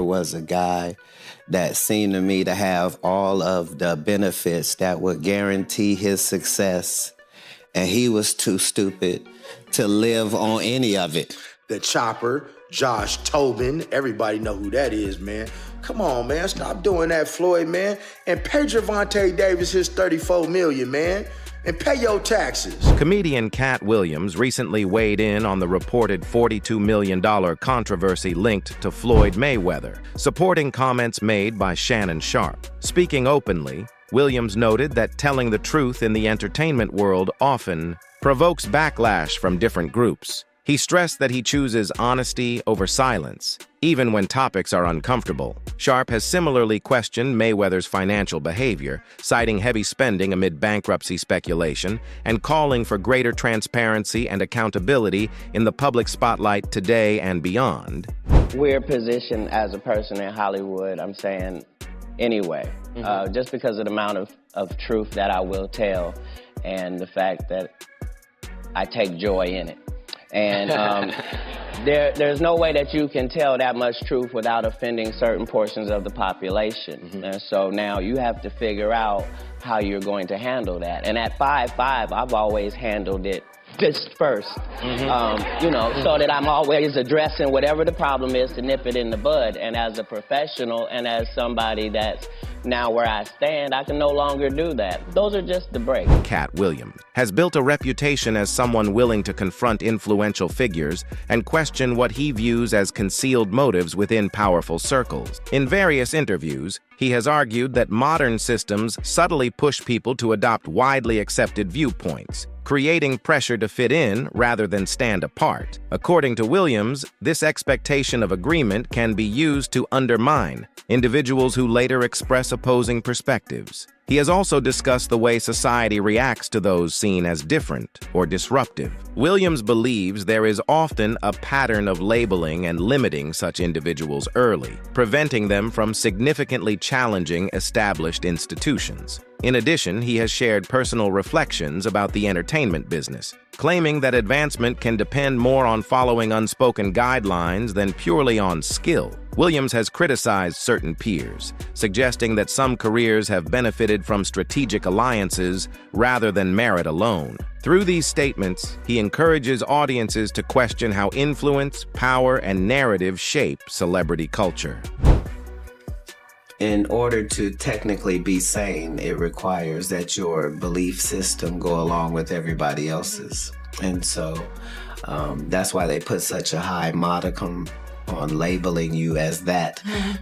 was a guy that seemed to me to have all of the benefits that would guarantee his success, and he was too stupid to live on any of it. The Chopper, Josh Tobin, everybody know who that is, man. Come on, man, stop doing that, Floyd, man. And pay Gervonta Davis his $34 million, man. And pay your taxes. Comedian Katt Williams recently weighed in on the reported $42 million controversy linked to Floyd Mayweather, supporting comments made by Shannon Sharpe. Speaking openly, Williams noted that telling the truth in the entertainment world often provokes backlash from different groups. He stressed that he chooses honesty over silence, even when topics are uncomfortable. Sharpe has similarly questioned Mayweather's financial behavior, citing heavy spending amid bankruptcy speculation and calling for greater transparency and accountability in the public spotlight today and beyond. We're positioned as a person in Hollywood, I'm saying, anyway, just because of the amount of truth that I will tell and the fact that I take joy in it. And there's no way that you can tell that much truth without offending certain portions of the population. And so now you have to figure out how you're going to handle that. And at 5'5", I've always handled it fist first, you know, so that I'm always addressing whatever the problem is to nip it in the bud. And as a professional and as somebody that's now where I stand, I can no longer do that. Those are just the breaks. Katt Williams has built a reputation as someone willing to confront influential figures and question what he views as concealed motives within powerful circles. In various interviews, he has argued that modern systems subtly push people to adopt widely accepted viewpoints, creating pressure to fit in rather than stand apart. According to Williams, this expectation of agreement can be used to undermine individuals who later express opposing perspectives. He has also discussed the way society reacts to those seen as different or disruptive. Williams believes there is often a pattern of labeling and limiting such individuals early, preventing them from significantly challenging established institutions. In addition, he has shared personal reflections about the entertainment business, claiming that advancement can depend more on following unspoken guidelines than purely on skill. Williams has criticized certain peers, suggesting that some careers have benefited from strategic alliances rather than merit alone. Through these statements, he encourages audiences to question how influence, power, and narrative shape celebrity culture. In order to technically be sane, it requires that your belief system go along with everybody else's. And so that's why they put such a high modicum on labeling you as that,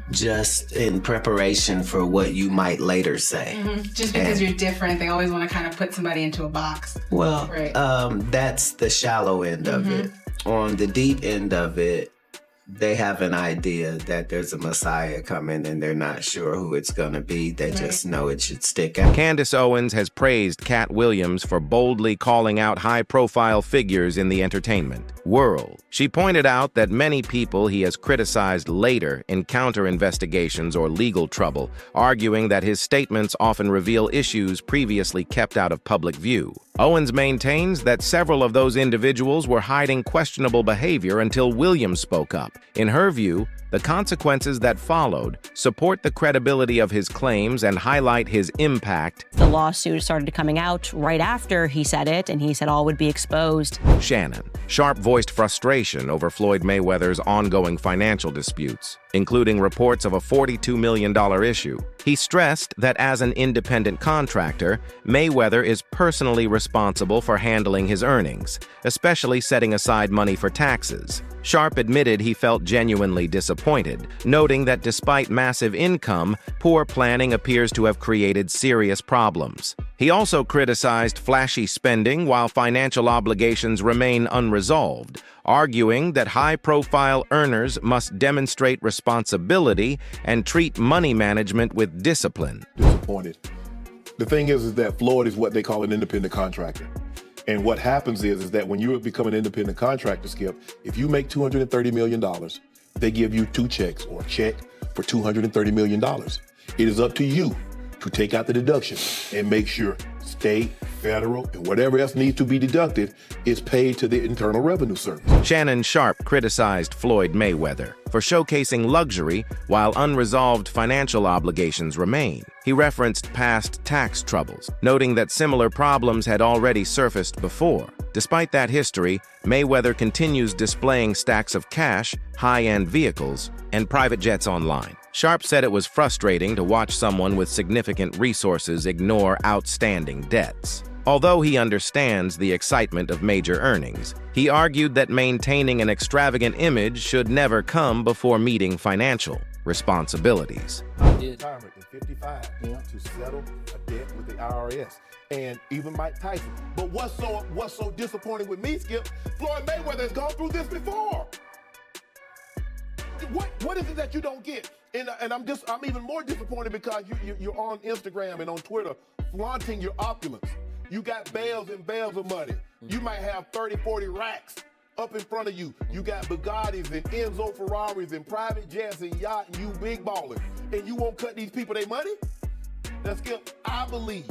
just in preparation for what you might later say. Just because you're different, they always want to kind of put somebody into a box. Well, that's the shallow end of it. On the deep end of it, they have an idea that there's a Messiah coming and they're not sure who it's going to be. They just know it should stick out. Candace Owens has praised Katt Williams for boldly calling out high-profile figures in the entertainment world. She pointed out that many people he has criticized later encounter investigations or legal trouble, arguing that his statements often reveal issues previously kept out of public view. Owens maintains that several of those individuals were hiding questionable behavior until Williams spoke up. In her view, the consequences that followed support the credibility of his claims and highlight his impact. The lawsuit started coming out right after he said it, and he said all would be exposed. Shannon Sharpe voiced frustration over Floyd Mayweather's ongoing financial disputes, including reports of a $42 million issue. He stressed that as an independent contractor, Mayweather is personally responsible for handling his earnings, especially setting aside money for taxes. Sharpe admitted he felt genuinely disappointed, noting that despite massive income, poor planning appears to have created serious problems. He also criticized flashy spending while financial obligations remain unresolved, arguing that high-profile earners must demonstrate responsibility and treat money management with discipline. Disappointed. The thing is that Floyd is what they call an independent contractor. And what happens is that when you become an independent contractor, Skip, if you make $230 million, they give you 2 checks or a check for $230 million. It is up to you to take out the deduction and make sure stay federal, and whatever else needs to be deducted is paid to the Internal Revenue Service. Shannon Sharpe criticized Floyd Mayweather for showcasing luxury while unresolved financial obligations remain. He referenced past tax troubles, noting that similar problems had already surfaced before. Despite that history, Mayweather continues displaying stacks of cash, high-end vehicles, and private jets online. Sharpe said it was frustrating to watch someone with significant resources ignore outstanding debts. Although he understands the excitement of major earnings, he argued that maintaining an extravagant image should never come before meeting financial responsibilities. Retirement at 55 to settle a debt with the IRS. And even Mike Tyson. But what's so disappointing with me, Skip? Floyd Mayweather has gone through this before. What is it that you don't get? And I'm even more disappointed because you're on Instagram and on Twitter flaunting your opulence. You got bales and bales of money. You might have 30, 40 racks up in front of you. You got Bugattis and Enzo Ferraris and private jets and yacht and you big ballers. And you won't cut these people their money? Now, Skip, I believe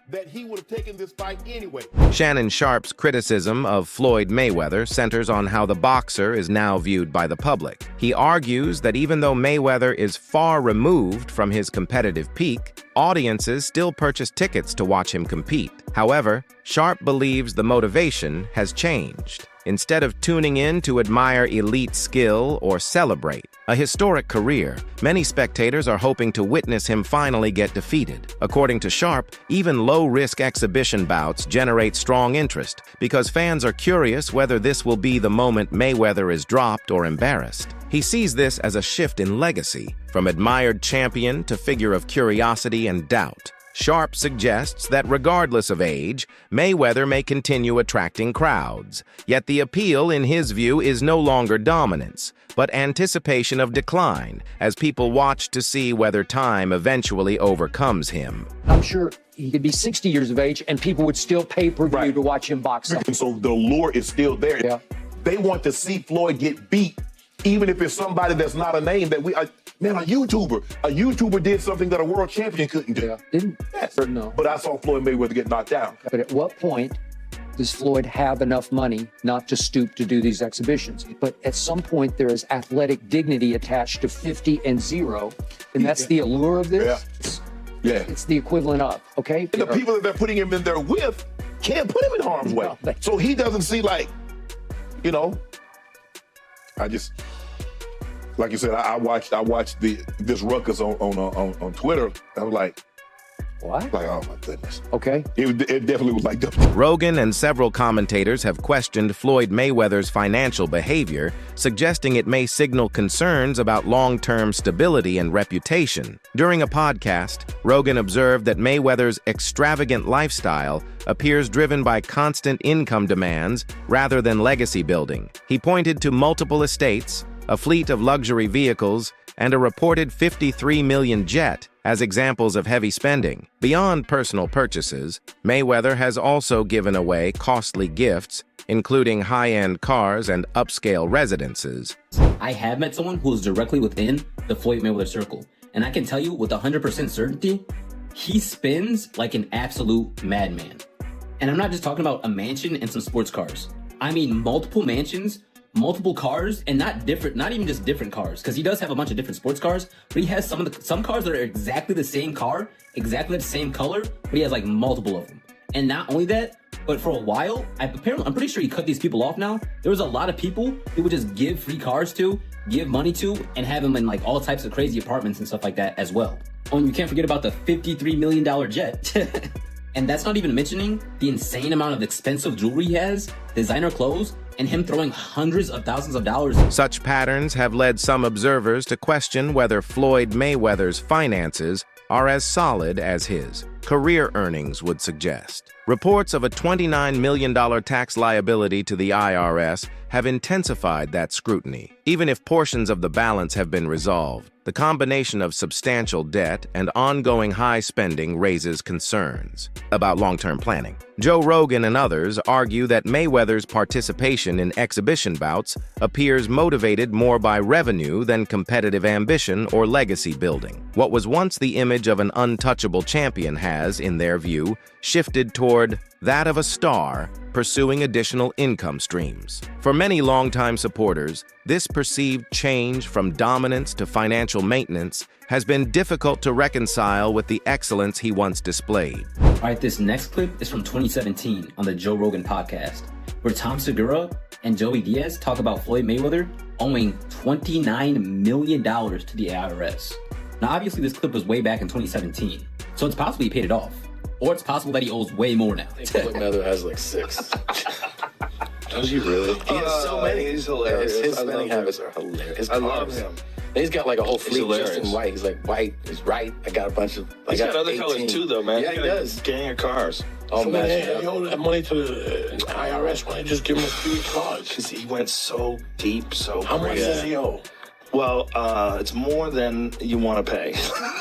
that he would have taken this fight anyway. Shannon Sharpe's criticism of Floyd Mayweather centers on how the boxer is now viewed by the public. He argues that even though Mayweather is far removed from his competitive peak, audiences still purchase tickets to watch him compete. However, Sharpe believes the motivation has changed. Instead of tuning in to admire elite skill or celebrate a historic career, many spectators are hoping to witness him finally get defeated. According to Sharpe, even low-risk exhibition bouts generate strong interest because fans are curious whether this will be the moment Mayweather is dropped or embarrassed. He sees this as a shift in legacy, from admired champion to figure of curiosity and doubt. Sharpe suggests that regardless of age, Mayweather may continue attracting crowds. Yet the appeal, in his view, is no longer dominance, but anticipation of decline, as people watch to see whether time eventually overcomes him. I'm sure he could be 60 years of age and people would still pay per view to watch him box. And so the allure is still there. Yeah. They want to see Floyd get beat, even if it's somebody that's not a name that a YouTuber did something that a world champion couldn't do. Yeah. Didn't? Yes. No. But I saw Floyd Mayweather get knocked down. But at what point does Floyd have enough money not to stoop to do these exhibitions? But at some point, there is athletic dignity attached to 50 and 0, and that's the allure of this. Yeah. It's the equivalent of, okay? And the people that they're putting him in there with can't put him in harm's way. No, So he doesn't see like you said, I watched this ruckus on Twitter. I was like, what? Like, oh my goodness. Okay. It definitely was like that. Rogan and several commentators have questioned Floyd Mayweather's financial behavior, suggesting it may signal concerns about long-term stability and reputation. During a podcast, Rogan observed that Mayweather's extravagant lifestyle appears driven by constant income demands rather than legacy building. He pointed to multiple estates, a fleet of luxury vehicles, and a reported $53 million jet as examples of heavy spending. Beyond personal purchases, Mayweather has also given away costly gifts, including high-end cars and upscale residences. I have met someone who is directly within the Floyd Mayweather circle, and I can tell you with 100% certainty, he spends like an absolute madman. And I'm not just talking about a mansion and some sports cars. I mean multiple mansions, multiple cars, and not even just different cars, because he does have a bunch of different sports cars, but he has some cars that are exactly the same car, exactly the same color, but he has like multiple of them. And not only that, but for a while, I'm pretty sure he cut these people off now. There was a lot of people he would just give free cars to, give money to, and have them in like all types of crazy apartments and stuff like that as well. Oh, and you can't forget about the $53 million jet. And that's not even mentioning the insane amount of expensive jewelry he has, designer clothes, and him throwing hundreds of thousands of dollars. Such patterns have led some observers to question whether Floyd Mayweather's finances are as solid as his career earnings would suggest. Reports of a $29 million tax liability to the IRS have intensified that scrutiny. Even if portions of the balance have been resolved, the combination of substantial debt and ongoing high spending raises concerns about long-term planning. Joe Rogan and others argue that Mayweather's participation in exhibition bouts appears motivated more by revenue than competitive ambition or legacy building. What was once the image of an untouchable champion has, in their view, shifted toward reward, that of a star, pursuing additional income streams. For many longtime supporters, this perceived change from dominance to financial maintenance has been difficult to reconcile with the excellence he once displayed. All right, this next clip is from 2017 on the Joe Rogan podcast, where Tom Segura and Joey Diaz talk about Floyd Mayweather owing $29 million to the IRS. Now, obviously, this clip was way back in 2017, so it's possible he paid it off. Or it's possible that he owes way more now. I think Floyd Mayweather has like 6. Does he really? He has so many. He's hilarious. His spending habits are hilarious. I love him. He's got like a whole fleet just in white. He's like, white is right. I got a bunch of. He's got other 18 colors too, though, man. Yeah, he does. Gang of cars. Oh, so man. He owed that money to the IRS. Why don't you just give him a few cards? Because he went so deep, so How much does he owe? Well, it's more than you want to pay.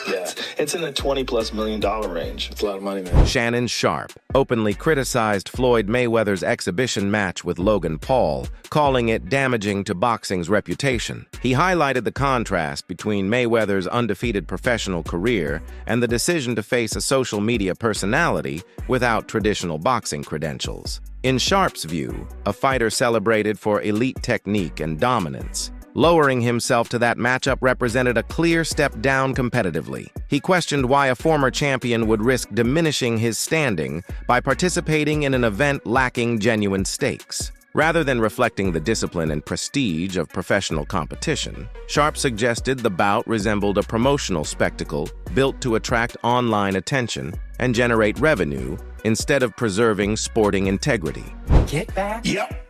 Yeah. It's in the $20+ million range. It's a lot of money, man. Shannon Sharpe openly criticized Floyd Mayweather's exhibition match with Logan Paul, calling it damaging to boxing's reputation. He highlighted the contrast between Mayweather's undefeated professional career and the decision to face a social media personality without traditional boxing credentials. In Sharpe's view, a fighter celebrated for elite technique and dominance. Lowering himself to that matchup represented a clear step down competitively. He questioned why a former champion would risk diminishing his standing by participating in an event lacking genuine stakes. Rather than reflecting the discipline and prestige of professional competition, Sharpe suggested the bout resembled a promotional spectacle built to attract online attention and generate revenue instead of preserving sporting integrity. Get back? Yep.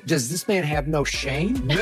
Does this man have no shame? No.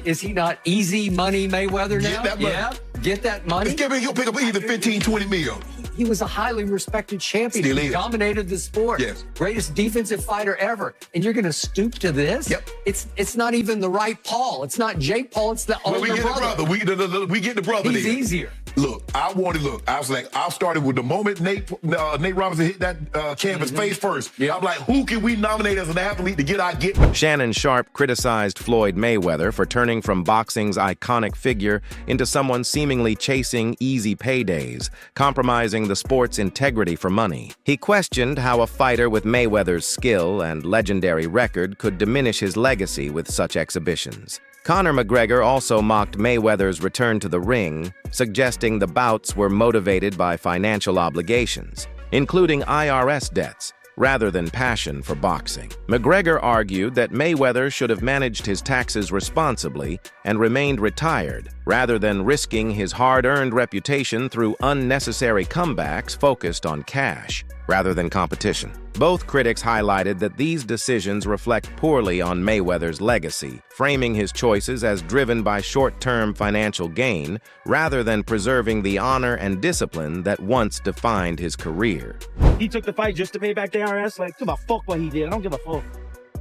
Is he not easy money Mayweather now? Get that money. Yeah. Get that money. He'll pick up either 15, 20 mil. He was a highly respected champion. Still He is. dominated the sport. Yes. Greatest defensive fighter ever. And you're going to stoop to this? Yep. It's not even the right Paul. It's not Jake Paul. It's the older We get brother. the brother. We get the brother. He's there. easier. Look, I was like, I started with the moment Nate Robinson hit that canvas face first. Yep. I'm like, who can we nominate as an athlete to get our get? Shannon Sharpe criticized Floyd Mayweather for turning from boxing's iconic figure into someone seemingly chasing easy paydays, compromising the sport's integrity for money. He questioned how a fighter with Mayweather's skill and legendary record could diminish his legacy with such exhibitions. Conor McGregor also mocked Mayweather's return to the ring, suggesting the bouts were motivated by financial obligations, including IRS debts, rather than passion for boxing. McGregor argued that Mayweather should have managed his taxes responsibly and remained retired, rather than risking his hard-earned reputation through unnecessary comebacks focused on cash, rather than competition. Both critics highlighted that these decisions reflect poorly on Mayweather's legacy, framing his choices as driven by short-term financial gain, rather than preserving the honor and discipline that once defined his career. He took the fight just to pay back the IRS. Like, give a fuck what he did. I don't give a fuck.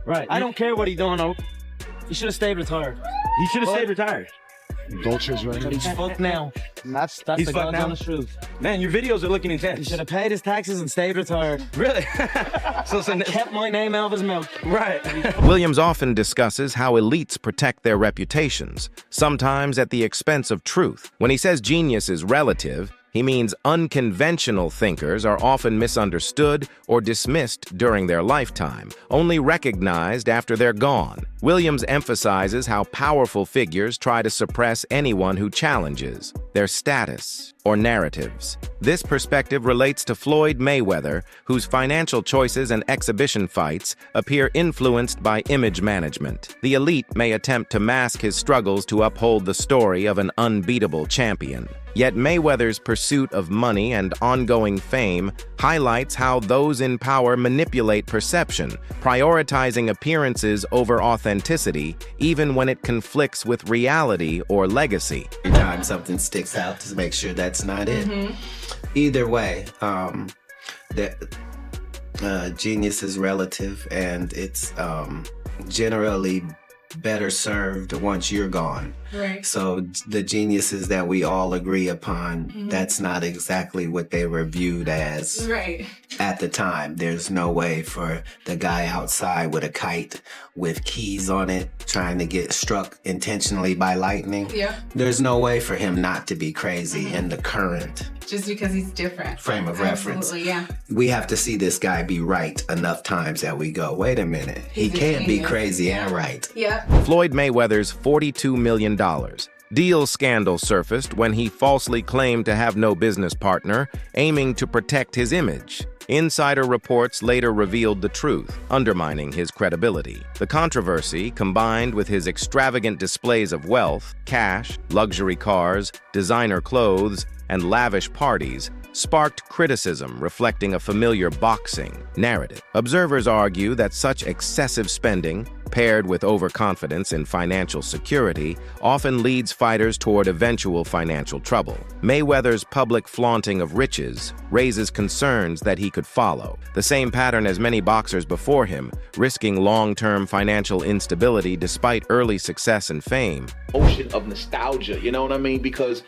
Right. I don't care what he doing, though. He should have stayed retired. He should have stayed retired. Vultures right But he's fucked now. That's He's the fucked God's now. honest truth. Man, your videos are looking intense. He should have paid his taxes and stayed retired. Really? so Kept my name out of his mouth. Right. Williams often discusses how elites protect their reputations, sometimes at the expense of truth. When he says genius is relative, he means unconventional thinkers are often misunderstood or dismissed during their lifetime, only recognized after they're gone. Williams emphasizes how powerful figures try to suppress anyone who challenges their status or narratives. This perspective relates to Floyd Mayweather, whose financial choices and exhibition fights appear influenced by image management. The elite may attempt to mask his struggles to uphold the story of an unbeatable champion. Yet Mayweather's pursuit of money and ongoing fame highlights how those in power manipulate perception, prioritizing appearances over authenticity, even when it conflicts with reality or legacy. Every time something sticks out, to make sure that's not it. Either way, genius is relative, and it's generally better served once you're gone. Right. So the geniuses that we all agree upon, that's not exactly what they were viewed as Right. at the time. There's no way for the guy outside with a kite with keys on it trying to get struck intentionally by lightning. Yeah. There's no way for him not to be crazy in the current Just because he's different. frame of reference. Absolutely, yeah. We have to see this guy be right enough times that we go, wait a minute, he He's a can't be genius. crazy and right. Yeah. Floyd Mayweather's $42 million. Deal scandal surfaced when he falsely claimed to have no business partner, aiming to protect his image. Insider reports later revealed the truth, undermining his credibility. The controversy, combined with his extravagant displays of wealth, cash, luxury cars, designer clothes, and lavish parties, sparked criticism reflecting a familiar boxing narrative. Observers argue that such excessive spending, paired with overconfidence in financial security, often leads fighters toward eventual financial trouble. Mayweather's public flaunting of riches raises concerns that he could follow the same pattern as many boxers before him, risking long-term financial instability despite early success and fame. Ocean of nostalgia, you know what I mean? Because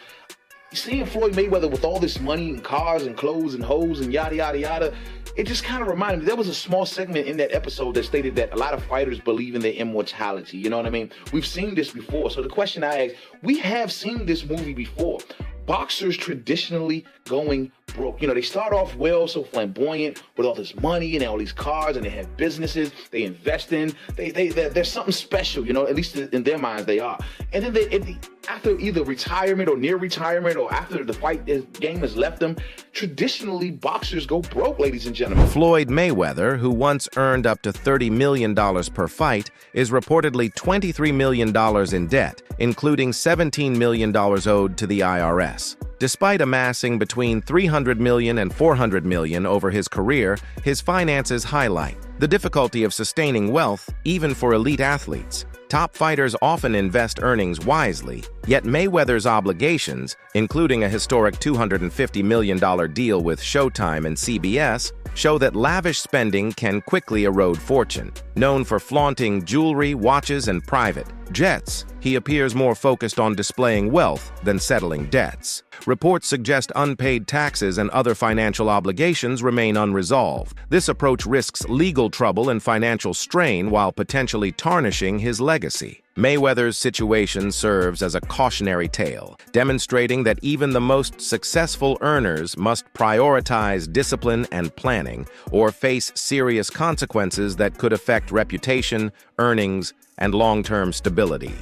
seeing Floyd Mayweather with all this money and cars and clothes and hoes and yada, yada, yada, it just kind of reminded me. There was a small segment in that episode that stated that a lot of fighters believe in their immortality. You know what I mean? We've seen this before. So the question I ask, we have seen this movie before. Boxers traditionally going broke. You know, they start off well, so flamboyant with all this money and all these cars, and they have businesses they invest in. There's something special, you know, at least in their minds they are. And then after either retirement or near retirement or after the fight game has left them, traditionally boxers go broke, ladies and gentlemen. Floyd Mayweather, who once earned up to $30 million per fight, is reportedly $23 million in debt, including $17 million owed to the IRS. Despite amassing between $300 million and $400 million over his career, his finances highlight the difficulty of sustaining wealth, even for elite athletes. Top fighters often invest earnings wisely, yet Mayweather's obligations, including a historic $250 million deal with Showtime and CBS, show that lavish spending can quickly erode fortune. Known for flaunting jewelry, watches, and private jets, he appears more focused on displaying wealth than settling debts. Reports suggest unpaid taxes and other financial obligations remain unresolved. This approach risks legal trouble and financial strain while potentially tarnishing his legacy. Mayweather's situation serves as a cautionary tale, demonstrating that even the most successful earners must prioritize discipline and planning, or face serious consequences that could affect reputation, earnings, and long-term stability.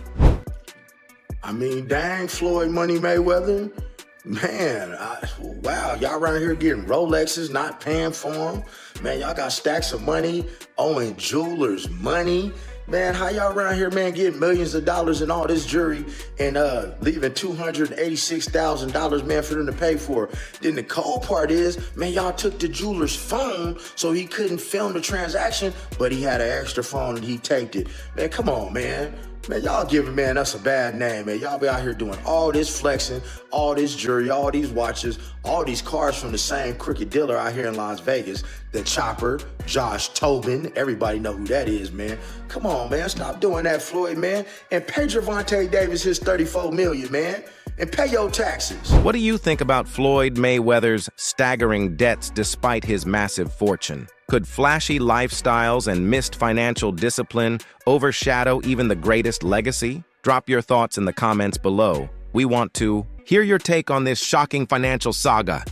I mean, dang, Floyd Money Mayweather. Man, wow, y'all around here getting Rolexes, not paying for them. Man, y'all got stacks of money, owing jewelers money. Man, how y'all around here, man, getting millions of dollars in all this jewelry and leaving $286,000, man, for them to pay for? Then the cold part is, man, y'all took the jeweler's phone so he couldn't film the transaction, but he had an extra phone and he taped it. Man, come on, man. Man, y'all giving, man, us a bad name, man. Y'all be out here doing all this flexing, all this jewelry, all these watches, all these cars from the same crooked dealer out here in Las Vegas. The Chopper, Josh Tobin, everybody know who that is, man. Come on, man, stop doing that, Floyd, man. And pay Gervonta Davis his $34 million, man. And pay your taxes. What do you think about Floyd Mayweather's staggering debts despite his massive fortune? Could flashy lifestyles and missed financial discipline overshadow even the greatest legacy? Drop your thoughts in the comments below. We want to hear your take on this shocking financial saga.